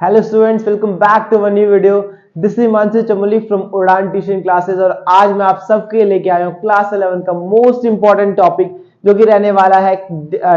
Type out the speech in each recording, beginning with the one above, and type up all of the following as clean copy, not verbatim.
Hello students, welcome back to one new video. This is Himanshu Chamoli from Udaan tuition classes और आज मैं आप सबके लेके आया हूँ क्लास 11 का मोस्ट इंपॉर्टेंट टॉपिक जो कि रहने वाला है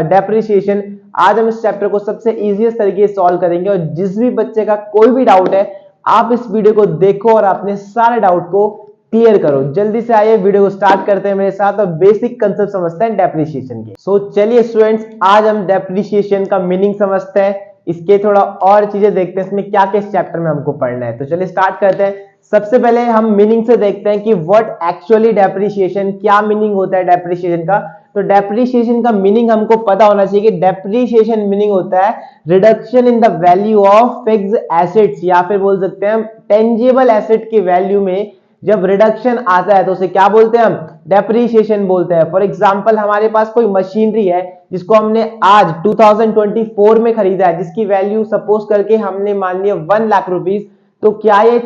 डेप्रिसिएशन। आज हम इस चैप्टर को सबसे इजीएस्ट तरीके से सॉल्व करेंगे और जिस भी बच्चे का कोई भी डाउट है आप इस वीडियो को देखो और अपने सारे डाउट को क्लियर करो। जल्दी से आइए वीडियो को स्टार्ट करते हैं मेरे साथ और बेसिक कंसेप्ट समझते हैं डेप्रिसिएशन के। सो चलिए स्टूडेंट्स, आज हम डेप्रिसिएशन का मीनिंग समझते हैं, इसके थोड़ा और चीजें देखते हैं इसमें क्या क्या इस चैप्टर में हमको पढ़ना है। तो चलिए स्टार्ट करते हैं। सबसे पहले हम मीनिंग से देखते हैं कि व्हाट एक्चुअली डेप्रिसिएशन, क्या मीनिंग होता है डेप्रिसिएशन का। तो डेप्रिसिएशन का मीनिंग हमको पता होना चाहिए कि डेप्रिसिएशन मीनिंग होता है reduction in the value of fixed assets, या फिर बोल सकते हैं हम टेंजिबल एसेट की वैल्यू में जब रिडक्शन आता है तो उसे क्या बोलते हैं, हम डेप्रिसिएशन बोलते हैं। फॉर एग्जांपल, हमारे पास कोई मशीनरी है जिसको हमने आज 2024 में खरीदा है, जिसकी वैल्यू सपोज करके हमने मान लिया 1 लाख रुपीस। तो क्या ये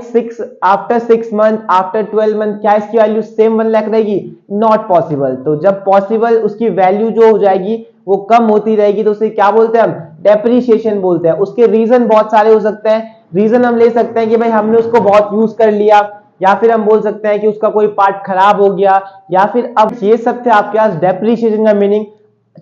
आफ्टर 6 मंथ, आफ्टर 12 मंथ क्या इसकी वैल्यू सेम 1 लाख रहेगी? Not possible. तो जब पॉसिबल उसकी वैल्यू जो हो जाएगी वो कम होती रहेगी तो उसे क्या बोलते हैं, हम डेप्रिसिएशन बोलते हैं। उसके रीजन बहुत सारे हो सकते हैं। रीजन हम ले सकते हैं कि भाई हमने उसको बहुत यूज कर लिया, या फिर हम बोल सकते हैं कि उसका कोई पार्ट खराब हो गया, या फिर अब ये सब थे आपके पास डेप्रिसिएशन का मीनिंग।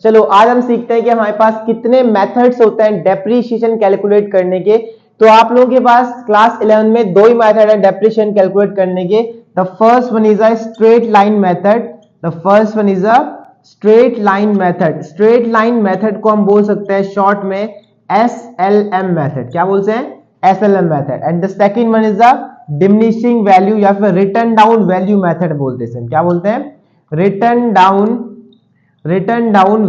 चलो आज हम सीखते हैं कि हमारे पास कितने मेथड्स होते हैं डेप्रिसिएशन कैलकुलेट करने के। तो आप लोगों के पास क्लास 11 में दो ही मेथड है डेप्रिसिएशन कैलकुलेट करने के। The first one is a straight line method. The first one is a straight line method. Straight line method को हम बोल सकते हैं शॉर्ट में SLM मेथड। क्या बोलते हैं? SLM method. And the second one is the diminishing value या फिर रिटर्न डाउन वैल्यू मेथड बोलते हैं। क्या बोलते हैं? Return down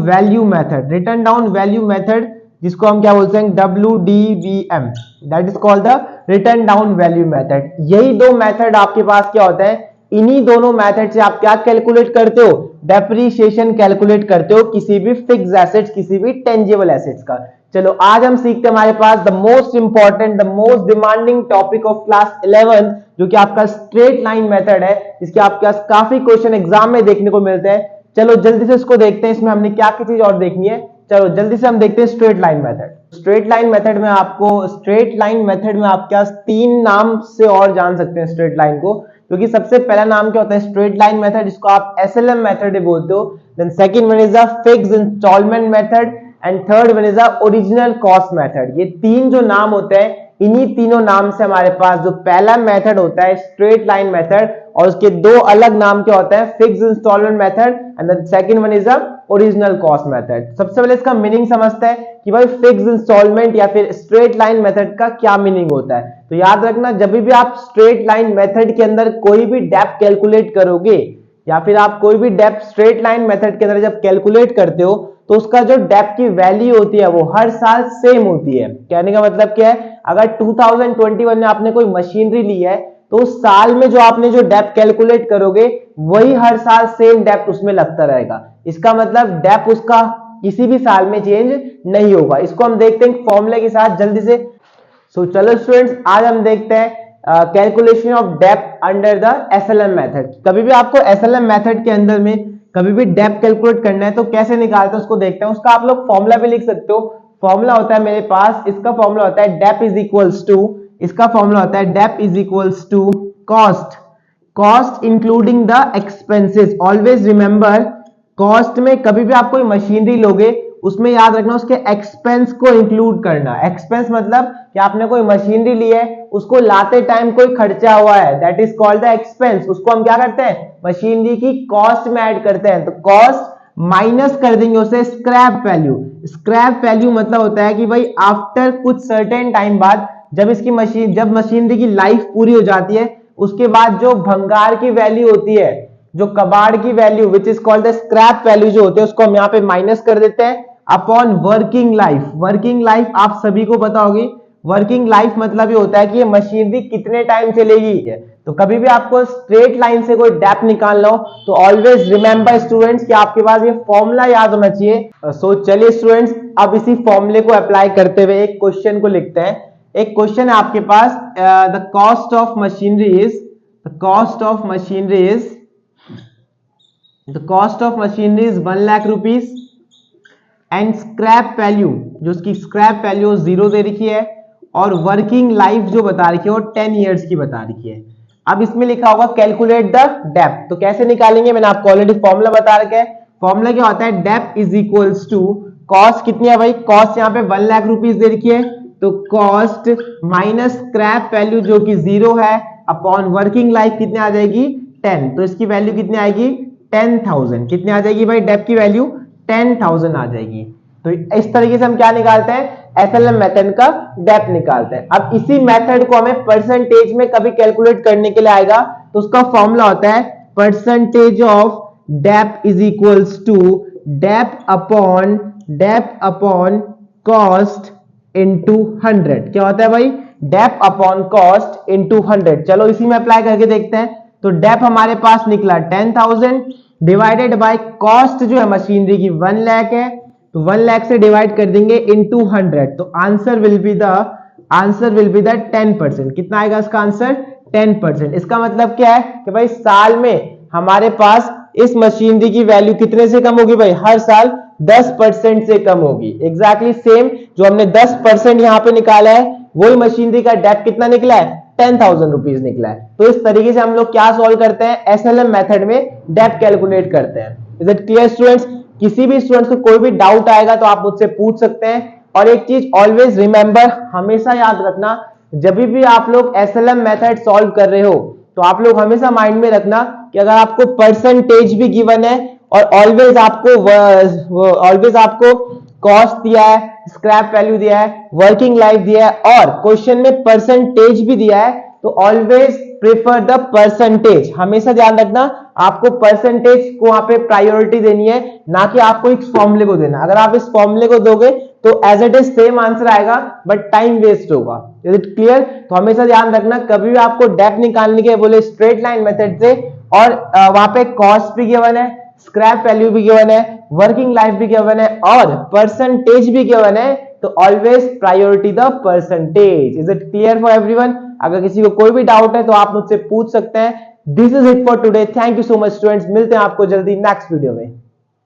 value method. Return down value method जिसको हम क्या बोलते हैं, WDVM, that is called the return down value method. यही दो मेथड आपके पास क्या होता है, इन्हीं दोनों मेथड से आप क्या कैलकुलेट करते हो, डेप्रिसिएशन कैलकुलेट करते हो किसी भी फिक्स एसेट्स, किसी भी टेंजिबल एसेट्स का। चलो आज हम सीखते हैं हमारे पास the most important, the most demanding topic of class 11 जो कि आपका स्ट्रेट लाइन मेथड है, जिसके आपके पास काफी क्वेश्चन एग्जाम में देखने को मिलते हैं। चलो जल्दी से इसको देखते हैं, इसमें हमने क्या क्या चीज और देखनी है। चलो जल्दी से हम देखते हैं straight line method. Straight line method में आपके पास 3 नाम से और जान सकते हैं स्ट्रेट लाइन को, क्योंकि सबसे पहला नाम क्या होता है स्ट्रेट लाइन मेथड, जिसको आप SLM मेथड बोलते हो। Then second one is the fixed installment method and third one is the original cost method. ये 3 जो नाम होते हैं, इन्हीं तीनों नाम से हमारे पास जो पहला मेथड होता है स्ट्रेट लाइन मेथड, और उसके 2 अलग नाम क्या होते हैं, fixed installment method and the second one is the original cost method. सबसे पहले इसका मीनिंग समझते हैं कि भाई फिक्स्ड इंस्टॉलमेंट या फिर स्ट्रेट लाइन मेथड का क्या मीनिंग होता है। तो याद रखना, जब भी आप स्ट्रेट लाइन मेथड के अंदर कोई भी डेप्थ कैलकुलेट करोगे, या फिर आप कोई भी डेप्थ स्ट्रेट लाइन मेथड के अंदर जब कैलकुलेट करते हो तो उसका जो डेप्थ की वैल्यू होती है वो हर साल सेम होती है। कहने का मतलब क्या है, अगर 2021 में आपने कोई मशीनरी ली है तो उस साल में जो आपने जो डेप्थ कैलकुलेट करोगे वही हर साल सेम डेप्थ उसमें लगता रहेगा। इसका मतलब डेप्थ उसका किसी भी साल में चेंज नहीं होगा। इसको हम देखते हैं फॉर्मूले के साथ जल्दी से। चलो स्टूडेंट्स, आज हम देखते हैं calculation of depth under the SLM method. कभी भी आपको SLM मेथड के अंदर में कभी भी डेप्थ कैलकुलेट करना है तो कैसे निकालते हैं उसको देखते हैं। उसका आप लोग फॉर्मूला भी लिख सकते हो। फॉर्मूला होता है मेरे पास, इसका फॉर्मूला होता है डेप्थ इज इक्वल्स टू, इसका फॉर्मूला होता है depth is equals to cost including the expenses. Always remember, cost में कभी भी आप कोई मशीनरी लोगे उसमें याद रखना उसके एक्सपेंस को इंक्लूड करना। एक्सपेंस मतलब कि आपने कोई मशीनरी ली है, उसको लाते टाइम कोई खर्चा हुआ है, that is called the expense. उसको हम क्या करते हैं, मशीनरी की कॉस्ट में ऐड करते हैं। तो कॉस्ट माइनस कर देंगे उसे स्क्रैप वैल्यू। स्क्रैप वैल्यू मतलब होता है कि भाई आफ्टर कुछ सर्टेन टाइम बाद, जब मशीनरी की लाइफ पूरी हो जाती है उसके बाद जो भंगार की वैल्यू होती है, जो कबाड़ की value which is called the scrap value जो होते हैं, उसको हम यहाँ पे माइनस कर देते हैं upon working life. Working life आप सभी को पता होगी। वर्किंग लाइफ मतलब ये होता है कि ये मशीनरी कितने टाइम चलेगी। तो कभी भी आपको स्ट्रेट लाइन से कोई डेप्थ निकालना हो तो ऑलवेज रिमेंबर स्टूडेंट्स कि आपके पास ये फॉर्मूला याद होना चाहिए। सो चलिए स्टूडेंट्स, अब इसी फॉर्मूले को अप्लाई करते हुए एक क्वेश्चन को लिखते हैं। एक क्वेश्चन है आपके पास, the cost of machinery is 1 lakh rupees and scrap value, जो उसकी स्क्रैप वैल्यू 0 दे रखी है, और वर्किंग लाइफ जो बता रखी है वो 10 ईयर्स की बता रखी है। अब इसमें लिखा होगा कैलकुलेट द डेप्थ, तो कैसे निकालेंगे, मैंने आपको ऑलरेडी फॉर्मूला बता रखा है। फॉर्मूला क्या होता है, depth is equals to cost कितनी है भाई, कॉस्ट यहाँ पे 1 लाख रुपीज दे रखी है, तो कॉस्ट माइनस स्क्रैप वैल्यू जो कि 0 है अपॉन वर्किंग लाइफ कितनी आ जाएगी 10, तो इसकी वैल्यू कितनी आएगी 10,000, कितनी आ जाएगी भाई डेप्थ की वैल्यू 10,000 आ जाएगी। तो इस तरीके से हम क्या निकालते हैं, एसएलएम मेथड का डेप्थ निकालते हैं। अब इसी मेथड को हमें परसेंटेज में कभी कैलकुलेट करने के लिए आएगा, तो उसका फॉर्मूला होता है percentage of depth is equals to depth upon cost into 100। क्या होता है भाई, डेप्थ अपॉन कॉस्ट इनटू 100। चलो इसी में अप्लाई करके देखते हैं। तो डेप्थ हमारे पास निकला 10,000 डिवाइडेड बाय कॉस्ट जो है मशीनरी की 1 लाख है, तो 1 लाख से डिवाइड कर देंगे इनटू 100, तो आंसर विल बी द 10%। कितना आएगा इसका आंसर 10%। इसका मतलब क्या है कि भाई साल में हमारे पास इस मशीनरी की वैल्यू कितने से कम होगी भाई, हर साल 10% से कम होगी। एग्जैक्टली सेम जो हमने 10% यहां पे निकाला है वही मशीनरी का डेप्थ कितना निकला है 10,000 रुपीज निकला है। तो इस तरीके से हम लोग क्या सॉल्व करते हैं, एसएलएम मेथड में डेप्थ कैलकुलेट करते हैं। Is it clear students? किसी भी स्टूडेंट्स को कोई भी डाउट आएगा तो आप मुझसे पूछ सकते हैं। और एक चीज ऑलवेज रिमेंबर, हमेशा याद रखना, जब भी आप लोग एसएलएम मेथड सॉल्व कर रहे हो तो आप लोग हमेशा माइंड में रखना कि अगर आपको परसेंटेज भी गिवन है और ऑलवेज आपको कॉस्ट दिया है, स्क्रैप वैल्यू दिया है, वर्किंग लाइफ दिया है और क्वेश्चन में परसेंटेज भी दिया है, तो ऑलवेज प्रेफर द परसेंटेज। हमेशा ध्यान रखना आपको परसेंटेज को वहां पे प्रायोरिटी देनी है, ना कि आपको एक फॉर्मूले को देना। अगर आप इस फॉर्मूले को दोगे तो as it is same answer आएगा बट टाइम वेस्ट होगा। Is it clear? तो हमेशा ध्यान रखना कभी भी आपको डेप्थ निकालने के बोले स्ट्रेट लाइन मेथड से, और वहां पे कॉस्ट भी गिवन है, स्क्रैप वैल्यू भी गिवन है, वर्किंग लाइफ भी गिवन है और परसेंटेज भी गिवन है, तो always priority the percentage. Is it clear for everyone? अगर किसी को कोई भी डाउट है तो आप मुझसे पूछ सकते हैं। This is it for today. Thank you so much students, मिलते हैं आपको जल्दी नेक्स्ट वीडियो में।